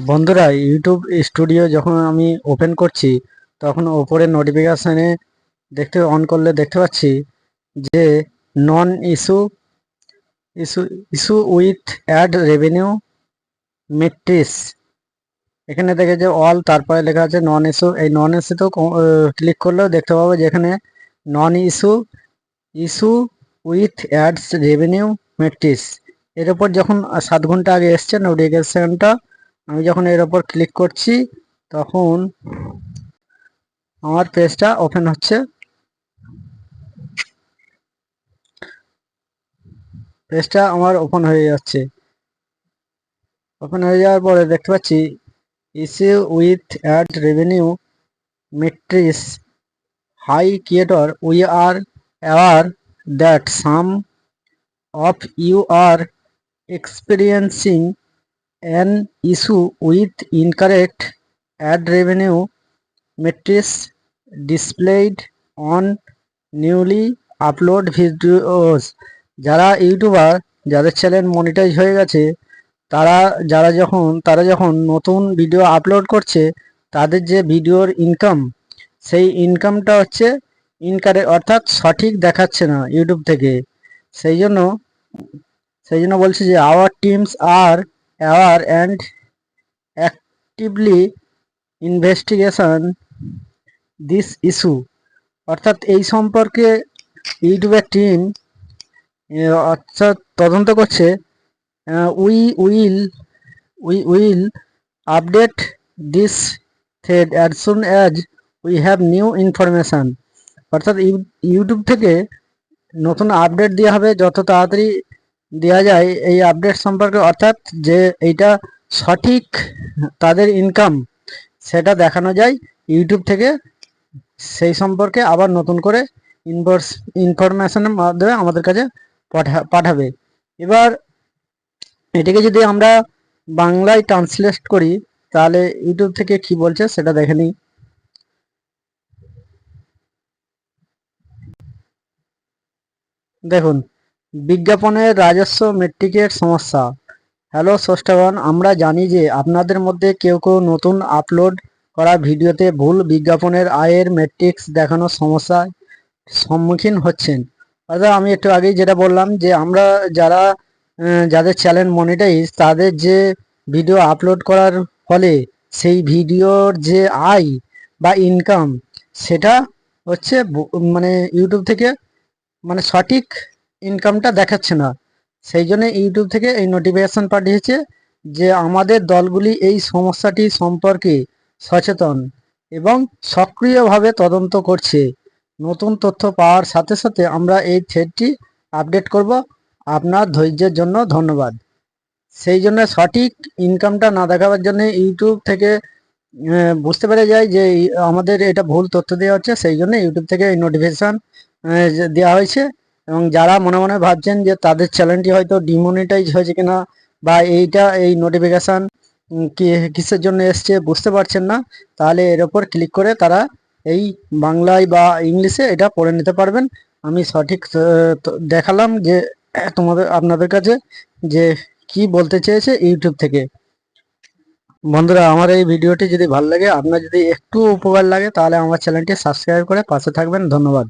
বন্ধুরা, YouTube studio যখন আমি ওপেন করছি তখন ওপরে নোটিফিকেশানে অন করলে দেখতে পাচ্ছি যে non issue issue issue with ad revenue metrics. এখানে দেখে যে অল, তারপরে লেখা আছে নন ইস্যু। এই নন ইস্যুতেও ক্লিক করলেও দেখতে পাবো যে এখানে non issue issue with ads revenue metrics. এর ওপর যখন 7 ঘন্টা আগে এসছে নোটিফিকেশনটা, আমি যখন এর ওপর ক্লিক করছি তখন আমার পেজটা ওপেন হচ্ছে। পেজটা আমার ওপেন হয়ে যাচ্ছে। ওপেন হয়ে যাওয়ার পরে দেখতে পাচ্ছি issue with ad revenue metrics hi creator, we are aware that some of you are experiencing an issue with incorrect ad revenue metrics displayed on newly upload videos। যারা ইউটিউবার, যাদের channel monetize হয়ে গেছে, তারা যখন নতুন video upload করছে, তাদের যে ভিডিওর ইনকাম, সেই ইনকামটা হচ্ছে ইনকারেক্ট, অর্থাৎ সঠিক দেখাচ্ছে না ইউটিউব থেকে। সেই জন্য বলছি যে our teams are aware and actively investigation this issue. অর্থাৎ এই সম্পর্কে ইউটিউবের টিম অর্থাৎ তদন্ত করছে। We will will update this thread as soon as we have new information. অর্থাৎ ইউটিউব থেকে নতুন আপডেট দেওয়া হবে, যত তাড়াতাড়ি দেওয়া যায় এই আপডেট সম্পর্কে, অর্থাৎ যে এইটা সঠিক তাদের ইনকাম সেটা দেখানো যায় ইউটিউব থেকে। সেই সম্পর্কে আবার নতুন করে ইনফরমেশনের মাধ্যমে আমাদের কাছে পাঠাবে। এবার এটাকে যদি আমরা বাংলায় ট্রান্সলেট করি তাহলে ইউটিউব থেকে কি বলছে সেটা দেখে নিই। দেখুন, বিজ্ঞাপনের রাজস্ব মেট্রিকের সমস্যা। হ্যালো স্রষ্টাগণ, আমরা জানি যে আপনাদের মধ্যে কেউ নতুন আপলোড করা ভিডিওতে ভুল বিজ্ঞাপনের আয়ের মেট্রিক্স দেখানোর সমস্যার সম্মুখীন হচ্ছেন। অর্থাৎ আমি একটু আগেই যেটা বললাম যে আমরা যাদের চ্যানেল মনিটাইজ, তাদের যে ভিডিও আপলোড করার ফলে সেই ভিডিওর যে আয় বা ইনকাম, সেটা হচ্ছে মানে ইউটিউব থেকে মানে সঠিক ইনকামটা দেখাচ্ছে না। সেই জন্য ইউটিউব থেকে এই নোটিফিকেশন পাঠিয়েছে যে আমাদের দলগুলি এই সমস্যাটি সম্পর্কে সচেতন এবং সক্রিয়ভাবে তদন্ত করছে। নতুন তথ্য পাওয়ার সাথে সাথে আমরা এই থ্রেডটি আপডেট করব। আপনার ধৈর্যের জন্য ধন্যবাদ। সেই জন্য সঠিক ইনকামটা না দেখাবার জন্য ইউটিউব থেকে বুঝতে পেরে যায় যে আমাদের এটা ভুল তথ্য দেওয়া হচ্ছে। সেই জন্য ইউটিউব থেকে এই নোটিফিকেশান দেওয়া হয়েছে। এবং যারা মনে মনে ভাবছেন যে তাদের চ্যানেলটি হয়তো ডিমনিটাইজ হয়েছে কিনা বা এই নোটিফিকেশান কিসের জন্য এসছে বুঝতে পারছেন না, তাহলে এর ওপর ক্লিক করে তারা এই বাংলায় বা ইংলিশে এটা পড়ে নিতে পারবেন। আমি সঠিক দেখালাম যে আপনাদের কাছে যে কি বলতে চেয়েছে ইউটিউব থেকে। বন্ধুরা, আমার এই ভিডিওটি যদি ভালো লাগে, আপনার যদি একটু উপকার লাগে, তাহলে আমার চ্যানেলটি সাবস্ক্রাইব করে পাশে থাকবেন। ধন্যবাদ।